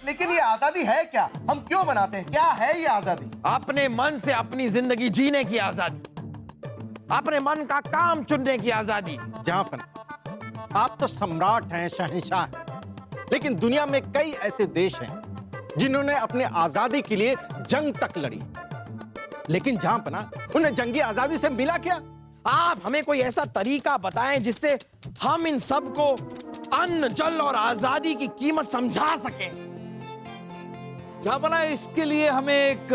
लेकिन ये आजादी है क्या? हम क्यों बनाते हैं? क्या है ये आजादी? अपने मन से अपनी जिंदगी जीने की आजादी, अपने मन का काम चुनने की आजादी। जहां आप तो सम्राट हैं, शहंशाह हैं, लेकिन दुनिया में कई ऐसे देश हैं जिन्होंने अपने आजादी के लिए जंग तक लड़ी, लेकिन जहां पना उन्हें जंगी आजादी से मिला क्या? आप हमें कोई ऐसा तरीका बताएं जिससे हम इन सब को अन्न, जल और आजादी की कीमत समझा सकें। जापना, इसके लिए हमें एक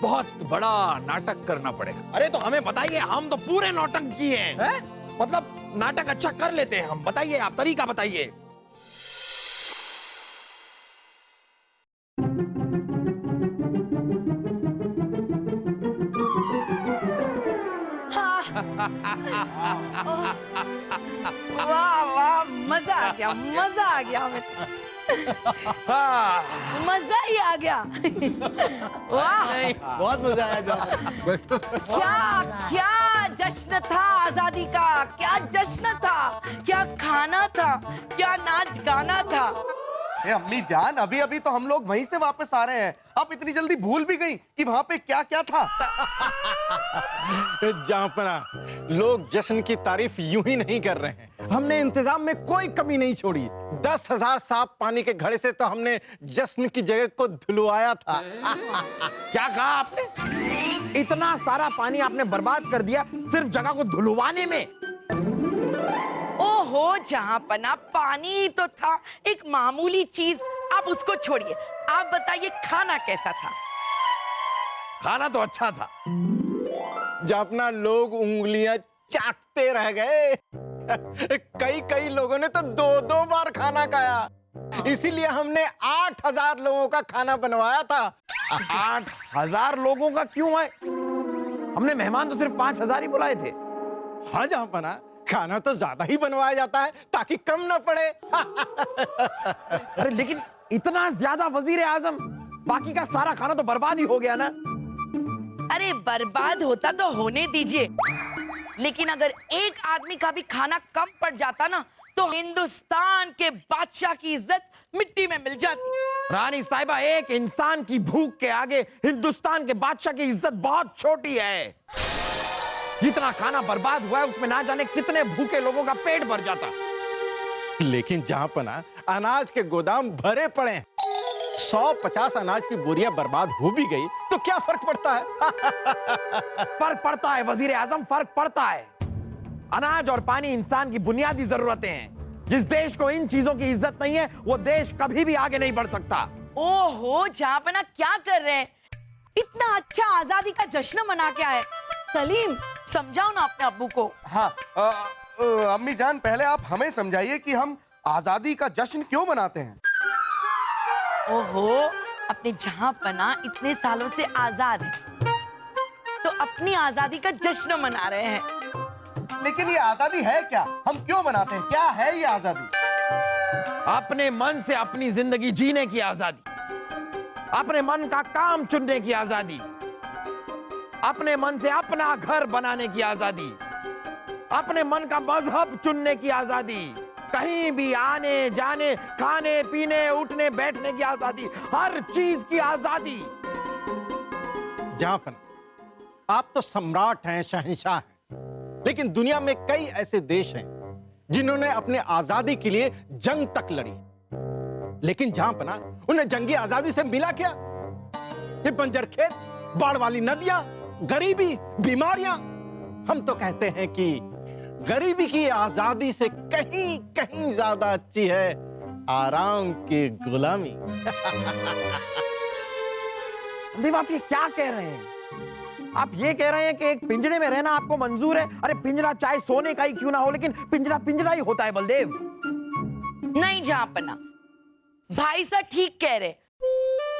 बहुत बड़ा नाटक करना पड़ेगा। अरे तो हमें बताइए, हम तो पूरे नाटक किए हैं। मतलब नाटक अच्छा कर लेते हैं हम। बताइए, आप तरीका बताइए। वाह वाह, मजा आ गया, मजा आ गया हमें। मजा ही आ गया। वाह, बहुत मजा आया। क्या क्या जश्न था आजादी का, क्या जश्न था, क्या खाना था, क्या नाच गाना था। अम्मी जान, अभी अभी तो हम लोग वहीं से वापस आ रहे हैं। आप इतनी जल्दी भूल भी गई कि वहां पे क्या क्या था। जापना, लोग जश्न की तारीफ यूं ही नहीं कर रहे हैं। हमने इंतजाम में कोई कमी नहीं छोड़ी। 10,000 साफ पानी के घड़े से तो हमने जश्न की जगह को धुलवाया था। क्या कहा आपने? इतना सारा पानी आपने बर्बाद कर दिया सिर्फ जगह को धुलवाने में? ओहो जहां पना, पानी ही तो था, एक मामूली चीज। आप उसको छोड़िए, आप बताइए खाना कैसा था? खाना तो अच्छा था। जापना, लोग उंगलियां चाटते रह गए। कई कई लोगों ने तो 2-2 बार खाना खाया। इसीलिए हमने 8,000 लोगों का खाना बनवाया था। 8,000 लोगों का क्यों है? हमने मेहमान तो सिर्फ 5,000 ही बुलाए थे। हाँ जहांपना, खाना तो ज्यादा ही बनवाया जाता है ताकि कम ना पड़े। अरे लेकिन इतना ज्यादा वजीर आजम, बाकी का सारा खाना तो बर्बाद ही हो गया ना। अरे बर्बाद होता तो होने दीजिए, लेकिन अगर एक आदमी का भी खाना कम पड़ जाता ना, तो हिंदुस्तान के बादशाह की इज्जत मिट्टी में मिल जाती। रानी साहिबा, एक इंसान की भूख के आगे हिंदुस्तान के बादशाह की इज्जत बहुत छोटी है। जितना खाना बर्बाद हुआ है उसमें ना जाने कितने भूखे लोगों का पेट भर जाता। लेकिन जहां पना अनाज के गोदाम भरे पड़े हैं, 150 अनाज की बोरियां बर्बाद हो भी गई तो क्या फर्क पड़ता है? फर्क पड़ता है वजीर आजम, फर्क पड़ता है। अनाज और पानी इंसान की बुनियादी जरूरतें हैं। जिस देश को इन चीजों की इज्जत नहीं है, वो देश कभी भी आगे नहीं बढ़ सकता। ओहो जहां पना, क्या कर रहे हैं? इतना अच्छा आजादी का जश्न मना के आए। सलीम, समझाओ ना अपने अब्बू को। हाँ, अम्मी जान, पहले आप हमें समझाइए कि हम आजादी का जश्न क्यों मनाते हैं। ओहो, अपने जहां पना इतने सालों से आजाद है, तो अपनी आजादी का जश्न मना रहे हैं। लेकिन ये आजादी है क्या? हम क्यों मनाते हैं? क्या है ये आजादी? अपने मन से अपनी जिंदगी जीने की आजादी, अपने मन का काम चुनने की आजादी, अपने मन से अपना घर बनाने की आजादी, अपने मन का मजहब चुनने की आजादी, कहीं भी आने जाने, खाने पीने, उठने बैठने की आजादी, हर चीज की आजादी। जहां आप तो सम्राट हैं, शहंशाह हैं, लेकिन दुनिया में कई ऐसे देश हैं जिन्होंने अपने आजादी के लिए जंग तक लड़ी, लेकिन जहां पना उन्हें जंगी आजादी से मिला क्या? ये बंजर खेत, बाढ़ वाली नदियां, गरीबी, बीमारियां। हम तो कहते हैं कि गरीबी की आजादी से कहीं कहीं ज्यादा अच्छी है आराम की गुलामी। देव, आप ये क्या कह रहे हैं? आप ये कह रहे हैं कि एक पिंजरे में रहना आपको मंजूर है? अरे पिंजरा चाहे सोने का ही क्यों ना हो, लेकिन पिंजरा पिंजरा ही होता है बलदेव। नहीं जहां पना, भाई साहब ठीक कह रहे।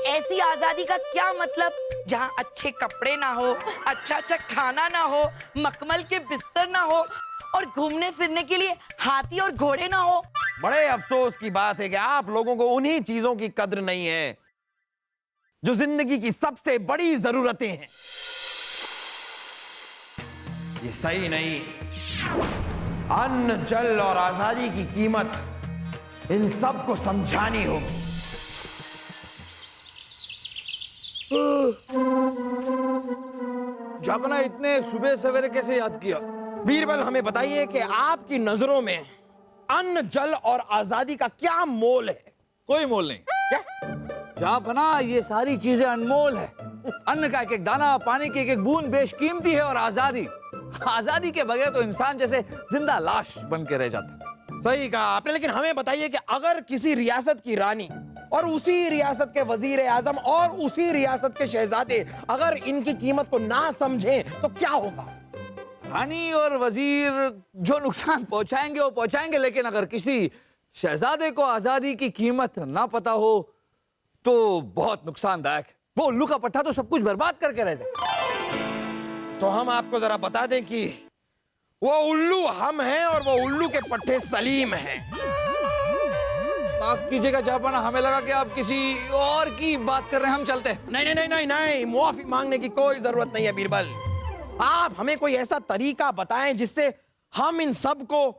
ऐसी आजादी का क्या मतलब जहां अच्छे कपड़े ना हो, अच्छा अच्छा खाना ना हो, मखमल के बिस्तर ना हो, और घूमने फिरने के लिए हाथी और घोड़े ना हो। बड़े अफसोस की बात है कि आप लोगों को उन्हीं चीजों की कद्र नहीं है जो जिंदगी की सबसे बड़ी जरूरतें हैं। ये सही नहीं। अन्न, जल और आजादी की कीमत इन सबको समझानी होगी। जापना इतने सुबह सवेरे कैसे याद किया? बीरबल, हमें बताइए कि आपकी नजरों में अन्न, जल और आजादी का क्या मोल है? कोई मोल नहीं। क्या? जापना, ये सारी चीजें अनमोल है। अन्न का एक एक दाना, पानी की एक एक बूंद बेशकीमती है, और आजादी के बगैर तो इंसान जैसे जिंदा लाश बन के रह जाता है। सही कहा आपने, लेकिन हमें बताइए कि अगर किसी रियासत की रानी और उसी रियासत के वजीर आजम और उसी रियासत के शहजादे अगर इनकी कीमत को ना समझें तो क्या होगा? रानी और वजीर जो नुकसान पहुंचाएंगे वो पहुंचाएंगे, लेकिन अगर किसी शहजादे को आजादी की कीमत ना पता हो तो बहुत नुकसानदायक। वो उल्लू का पट्टा तो सब कुछ बर्बाद करके रह जाए। तो हम आपको जरा बता दें कि वो उल्लू हम हैं और वो उल्लू के पट्टे सलीम हैं। माफ कीजिएगा जापाना, हमें लगा कि आप किसी और की बात कर रहे हैं। हम चलते हैं। नहीं नहीं नहीं नहीं नहीं, मुआफी मांगने की कोई जरूरत नहीं है बीरबल। आप हमें कोई ऐसा तरीका बताएं जिससे हम इन सबको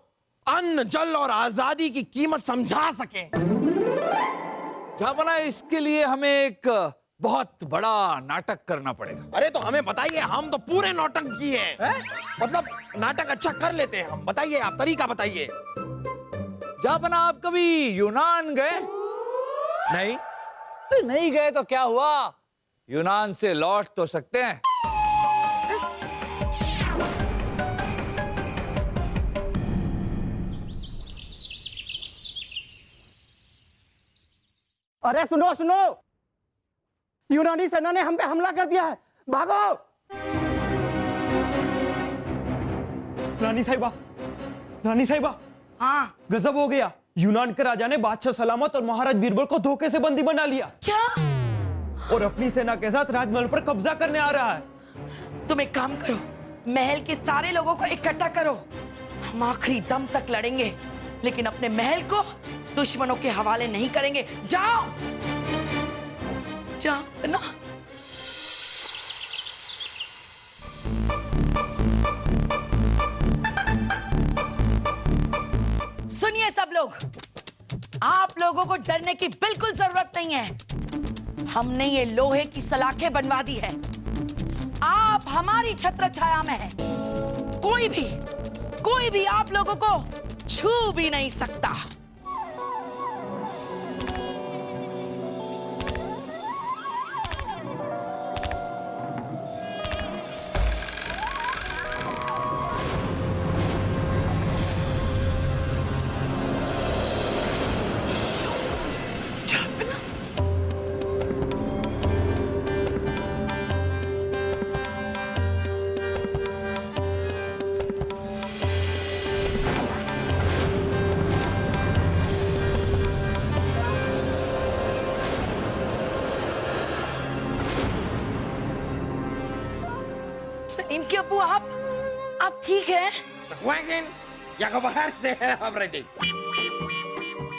अन्न, जल और आजादी की कीमत समझा सकें। जापाना, इसके लिए हमें एक बहुत बड़ा नाटक करना पड़ेगा। अरे तो हमें बताइए, हम तो पूरे नाटक किए हैं। मतलब नाटक अच्छा कर लेते हैं हम। बताइए, आप तरीका बताइए। जापाना, आप कभी यूनान गए? नहीं। नहीं गए तो क्या हुआ, यूनान से लौट तो सकते हैं। अरे सुनो सुनो, यूनानी सेना ने हम पे हमला कर दिया है, भागो। रानी साहिबा, रानी साहिबा, हाँ गजब हो गया। यूनान के राजा ने बादशाह सलामत और महाराज बीरबल को धोखे से बंदी बना लिया क्या? और अपनी सेना के साथ राजमहल पर कब्जा करने आ रहा है। तुम एक काम करो, महल के सारे लोगों को इकट्ठा करो। हम आखिरी दम तक लड़ेंगे, लेकिन अपने महल को दुश्मनों के हवाले नहीं करेंगे। जाओ जाओ ना। सुनिए सब लोग, आप लोगों को डरने की बिल्कुल जरूरत नहीं है। हमने ये लोहे की सलाखें बनवा दी है। आप हमारी छत्र छाया में हैं। कोई भी आप लोगों को छू भी नहीं सकता। इनके अब्बू, आप ठीक है? Jueguen, ya como hace hombre de.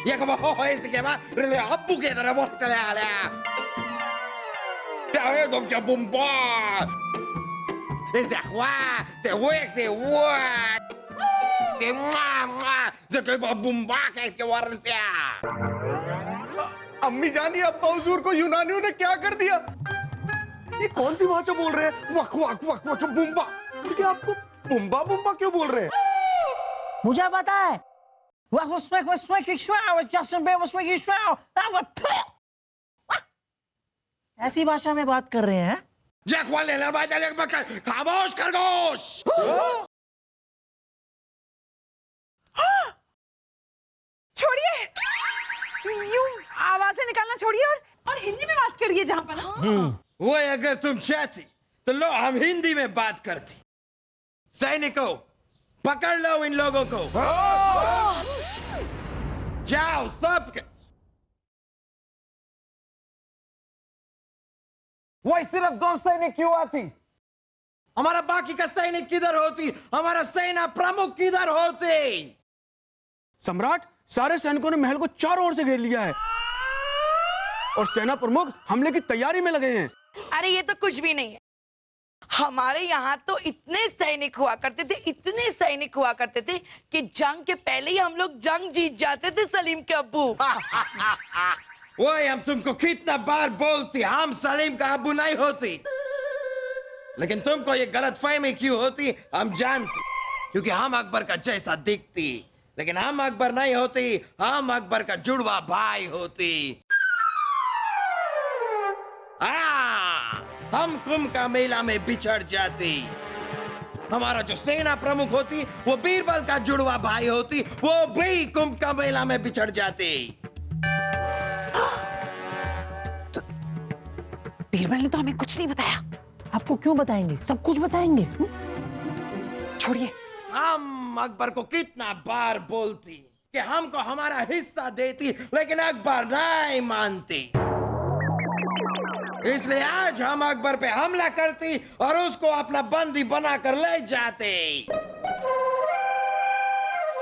Ya como es que va, le abu que de revolta le ale. Ya es como que bomba. Ese Juan, se hueque, se hueque. Se mamá, se que bomba que warrtea. अम्मी जानिए, अब्बा हुजूर को यूनानियों ने क्या कर दिया? ये कौन सी भाषा बोल रहे हैं? वक वक वक वक बुम्बा। ये आपको बुम्बा बुम्बा क्यों बोल रहे हैं? मुझे पता है। ऐसी भाषा में बात कर रहे हैं। Ya cuál es la vaya le खामोश खरगोश। छोड़िए, यूं आवाजें निकालना छोड़िए और हिंदी में बात करिए जहां पर ना। वो अगर तुम चाहती तो लो हम हिंदी में बात करती। सैनिकों, पकड़ लो इन लोगों को। जाओ सब। वही सिर्फ 2 सैनिक क्यों आती? हमारा बाकी का सैनिक किधर होती? हमारा सेना प्रमुख किधर होते? सम्राट, सारे सैनिकों ने महल को चारों ओर से घेर लिया है और सेना प्रमुख हमले की तैयारी में लगे हैं। अरे ये तो कुछ भी नहीं है। हमारे यहाँ तो इतने सैनिक हुआ करते थे, इतने सैनिक हुआ करते थे कि जंग के पहले ही हम लोग जंग जीत जाते थे सलीम के अब्बू। वही हम तुमको कितना बार बोलती, हम सलीम का अब्बू नहीं होती, लेकिन तुमको ये गलतफहमी क्यों होती हम जानते, क्योंकि हम अकबर का जैसा दिखती, लेकिन हम अकबर नहीं होती, हम अकबर का जुड़वा भाई होती। हम कुंभ का मेला में बिछड़ जाती। हमारा जो सेना प्रमुख होती वो बीरबल का जुड़वा भाई होती, वो भी कुंभ का मेला में बिछड़ जाती। बीरबल ने तो हमें कुछ नहीं बताया। आपको क्यों बताएंगे, सब कुछ बताएंगे। छोड़िए। हम अकबर को कितना बार बोलती कि हमको हमारा हिस्सा देती, लेकिन अकबर नहीं मानती। इसलिए आज हम अकबर पे हमला करती और उसको अपना बंदी बनाकर ले जाते।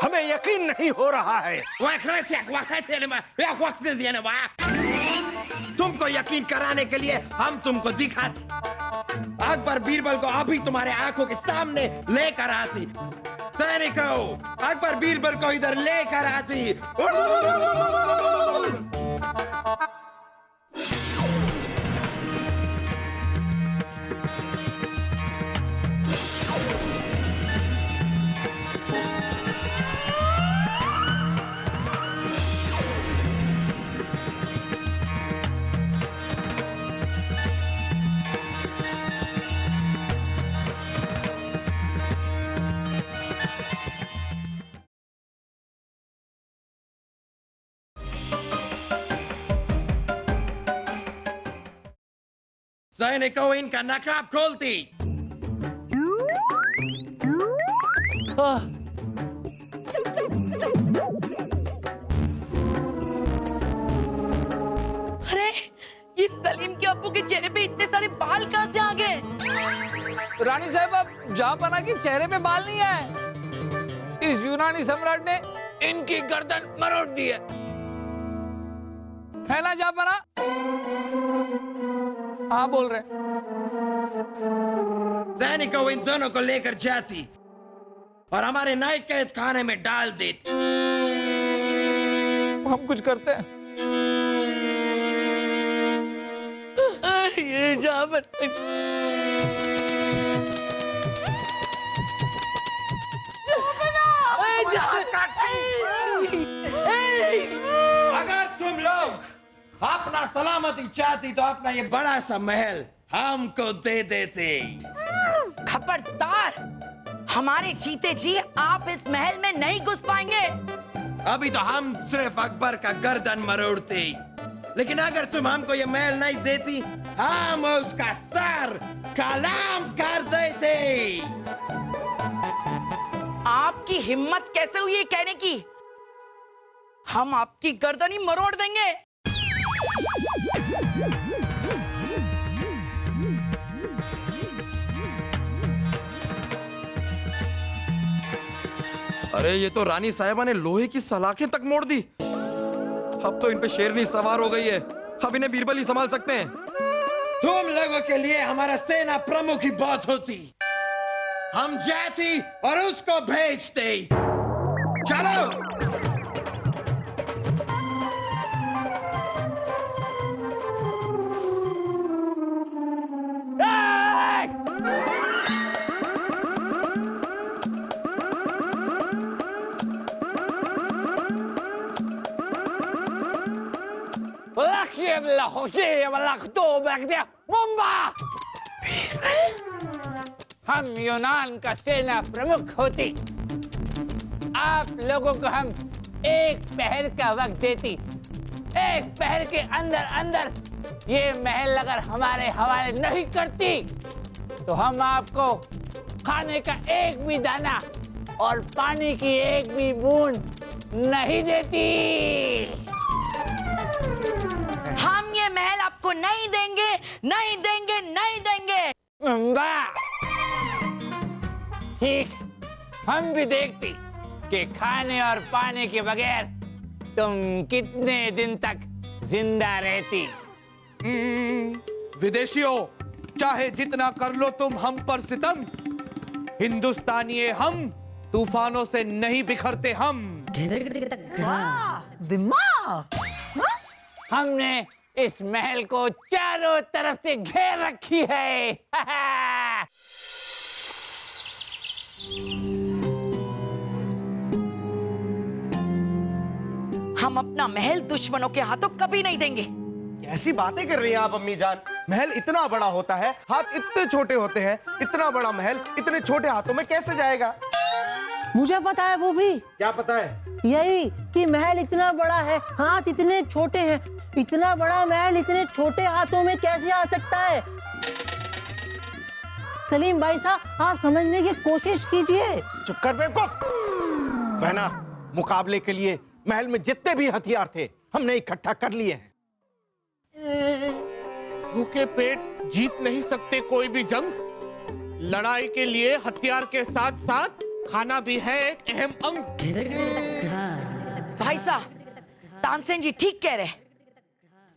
हमें यकीन नहीं हो रहा है। तुमको यकीन कराने के लिए हम तुमको दिखाते। अकबर बीरबल को अभी तुम्हारे आंखों के सामने लेकर आती। सैनिकों, अकबर बीरबल को इधर लेकर आती। सैनिकों, इनका नकाब खोलती। अरे इस सलीम के अब्बू के चेहरे पे इतने सारे बाल कहाँ से आ गए? रानी साहब, अब जहांपना के चेहरे पे बाल नहीं है। इस यूनानी सम्राट ने इनकी गर्दन मरोड़ दी है ना जहांपना? हाँ बोल रहे। सैनिकों, इन दोनों को लेकर जाती और हमारे नए कैद खाने में डाल देती। हम कुछ करते हैं। ये जहां अगर तुम लोग अपना सलामती चाहती तो अपना ये बड़ा सा महल हमको दे देते। खबरदार, हमारे जीते जी आप इस महल में नहीं घुस पाएंगे। अभी तो हम सिर्फ अकबर का गर्दन मरोड़ते, लेकिन अगर तुम हमको ये महल नहीं देती हम उसका सर कलाम कर देते। आपकी हिम्मत कैसे हुई ये कहने की? हम आपकी गर्दन ही मरोड़ देंगे। अरे ये तो रानी साहिबा ने लोहे की सलाखें तक मोड़ दी। अब तो इन पे शेरनी सवार हो गई है, अब इन्हें बीरबल ही संभाल सकते हैं। तुम लोगों के लिए हमारा सेना प्रमुख ही बहुत होती। हम जाती और उसको भेजते। चलो। हम यूनान का सेना प्रमुख होती, आप लोगों को हम एक पहर का वक्त देती। एक पहर के अंदर अंदर ये महल अगर हमारे हवाले नहीं करती तो हम आपको खाने का एक भी दाना और पानी की एक भी बूंद नहीं देती। हम ये महल आपको नहीं देंगे, नहीं देंगे, नहीं देंगे। ठीक, हम भी देखती कि खाने और पानी के बगैर तुम कितने दिन तक जिंदा रहती। विदेशियों, चाहे जितना कर लो तुम हम पर सितम, हिंदुस्तानी हम तूफानों से नहीं बिखरते हम। दिमाग। हमने इस महल को चारों तरफ से घेर रखी है। हम अपना महल दुश्मनों के हाथों कभी नहीं देंगे। ऐसी बातें कर रही हैं आप अम्मी जान। महल इतना बड़ा होता है, हाथ इतने छोटे होते हैं। इतना बड़ा महल इतने छोटे हाथों में कैसे जाएगा? मुझे पता है वो भी। क्या पता है? यही कि महल इतना बड़ा है, हाथ इतने छोटे हैं। इतना बड़ा महल इतने छोटे हाथों में कैसे आ सकता है? सलीम भाई साहब, आप समझने की कोशिश कीजिए। चुप कर बेवकूफ। बहना, मुकाबले के लिए महल में जितने भी हथियार थे हमने इकट्ठा कर लिए हैं। भूखे पेट जीत नहीं सकते कोई भी जंग। लड़ाई के लिए हथियार के साथ साथ खाना भी है एक अहम अंग। भाई साहब, तानसेन जी ठीक कह रहे हैं।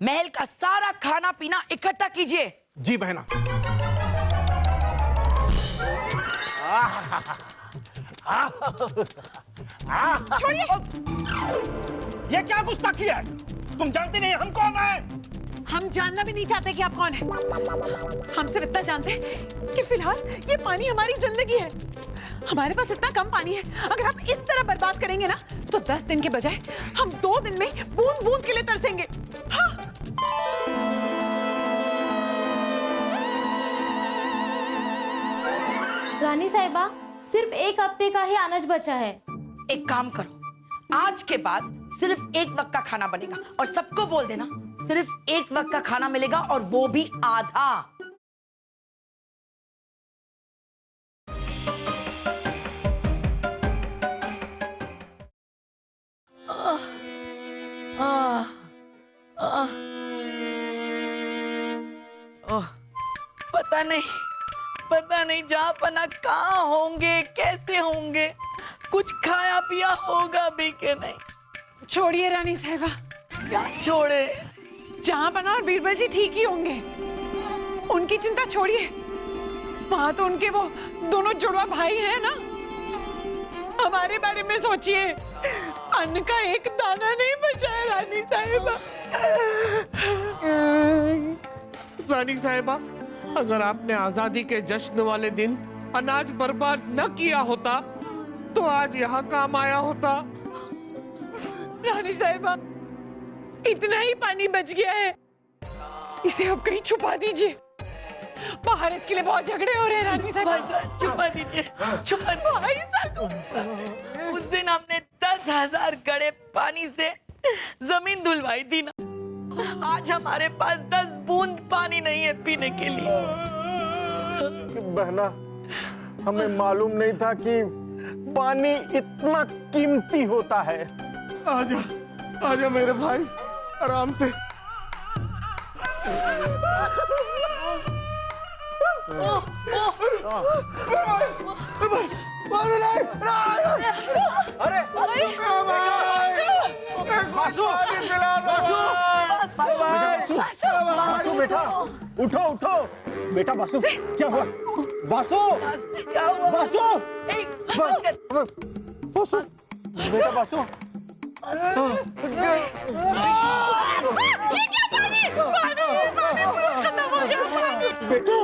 महल का सारा खाना पीना इकट्ठा कीजिए। जी बहना। छोड़िए। ये क्या गुस्ताखी है? तुम जानती नहीं हम कौन है? हम जानना भी नहीं चाहते कि आप कौन हैं। हम सिर्फ इतना जानते हैं कि फिलहाल ये पानी हमारी जिंदगी है। हमारे पास इतना कम पानी है, अगर हम इस तरह बर्बाद करेंगे ना तो 10 दिन के बजाय हम 2 दिन में बूंद बूंद के लिए तरसेंगे। हाँ। रानी साहिबा, सिर्फ 1 हफ्ते का ही अनाज बचा है। एक काम करो, आज के बाद सिर्फ 1 वक्त का खाना बनेगा और सबको बोल देना सिर्फ 1 वक्त का खाना मिलेगा और वो भी आधा। पता नहीं जहाँ पना कहाँ होंगे, कैसे होंगे, कुछ खाया पिया होगा भी के नहीं। छोड़िए रानी साहिबा। क्या छोड़े? जहाँ बना और बीरबल जी ठीक ही होंगे, उनकी चिंता छोड़िए। वहां तो उनके वो दोनों जुड़वा भाई हैं ना। हमारे बारे में सोचिए, अन्न का एक दाना नहीं बचा है रानी साहिबा। रानी साहिबा, अगर आपने आजादी के जश्न वाले दिन अनाज बर्बाद न किया होता तो आज यहाँ काम आया होता। रानी साहिबा, इतना ही पानी बच गया है, इसे अब कहीं छुपा दीजिए। बाहर इसके लिए बहुत झगड़े हो रहे हैं रानी साहिबा। भाई साहब छुपा दीजिए, छुपा भाई साहब। उस दिन आपने 10,000 गड़े पानी से जमीन धुलवाई थी ना। आज हमारे पास 10 बूंद पानी नहीं है पीने के लिए। बहना, हमें मालूम नहीं था कि पानी इतना कीमती होता है। आजा, आजा मेरे भाई, आराम से। अरे बासु, बासु बेटा, उठो उठो बेटा। बासु, क्या हुआ? बासु, क्या हुआ? बासु, बासु बेटा, बासु। ये क्या पानी? पानी पूरा खत्म हो गया। बेटा,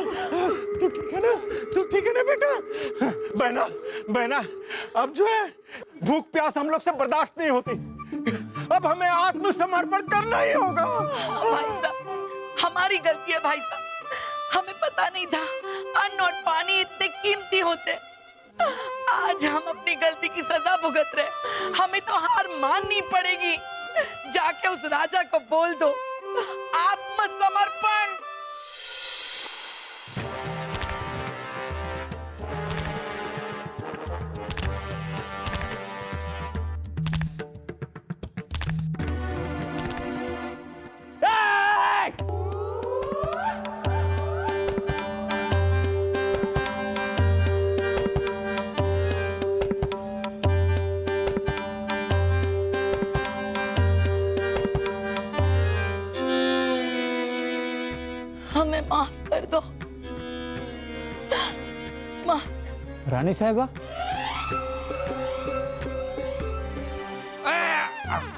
तू ठीक है ना? तू ठीक है ना बेटा? बहना, बहना, अब जो है भूख प्यास हम लोग से बर्दाश्त नहीं होती। अब हमें आत्मसमर्पण करना ही होगा। भाई साहब, हमारी गलती है भाई साहब। हमें पता नहीं था अन्न और पानी इतने कीमती होते। आज हम अपनी गलती की सजा भुगत रहे। हमें तो हार माननी पड़ेगी। जाके उस राजा को बोल दो, आत्मसमर्पण। रानी साहिबा,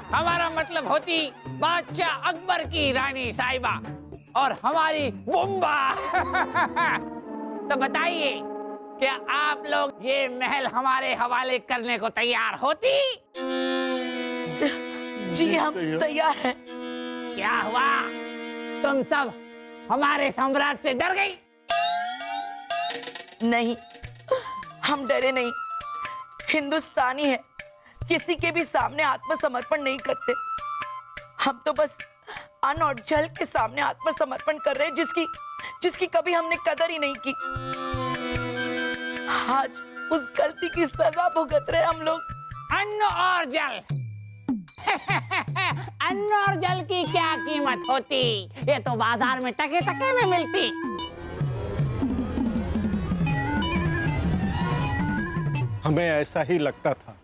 हमारा मतलब होती बादशाह अकबर की रानी साहिबा और हमारी बुम्बा। तो बताइए, क्या आप लोग ये महल हमारे हवाले करने को तैयार होती? जी हम तैयार हैं। क्या हुआ, तुम सब हमारे सम्राट से डर गई? नहीं, हम डरे नहीं। हिंदुस्तानी है, किसी के भी सामने आत्मसमर्पण नहीं करते। हम तो बस अन्न और जल के सामने आत्मसमर्पण कर रहे हैं, जिसकी कभी हमने कदर ही नहीं की। आज उस गलती की सजा भुगत रहे हम लोग। अन्न और जल अन्न और जल की क्या कीमत होती? ये तो बाजार में टके टके में मिलती। हमें ऐसा ही लगता था,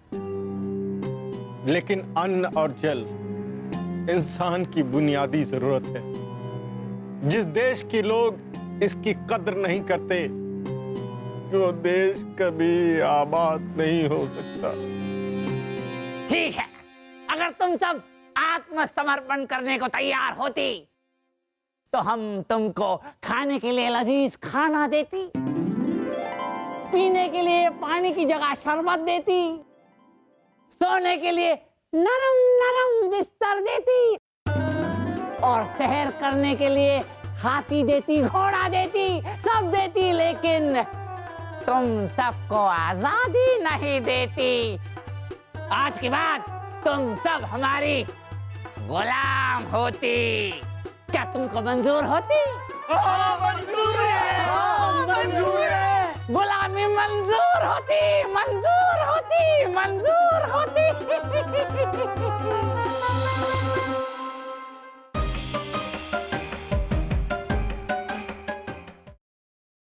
लेकिन अन्न और जल इंसान की बुनियादी जरूरत है। जिस देश के लोग इसकी कद्र नहीं करते, वो देश कभी आबाद नहीं हो सकता। ठीक है, अगर तुम सब आत्मसमर्पण करने को तैयार होती तो हम तुमको खाने के लिए लजीज खाना देती, पीने के लिए पानी की जगह शरबत देती, सोने के लिए नरम नरम बिस्तर देती और सैर करने के लिए हाथी देती, घोड़ा देती, सब देती, लेकिन तुम सबको आजादी नहीं देती। आज के बाद तुम सब हमारी गुलाम होती। क्या तुमको मंजूर होती? मंजूर है, मंजूर है। गुलामी मंजूर होती, मंजूर होती।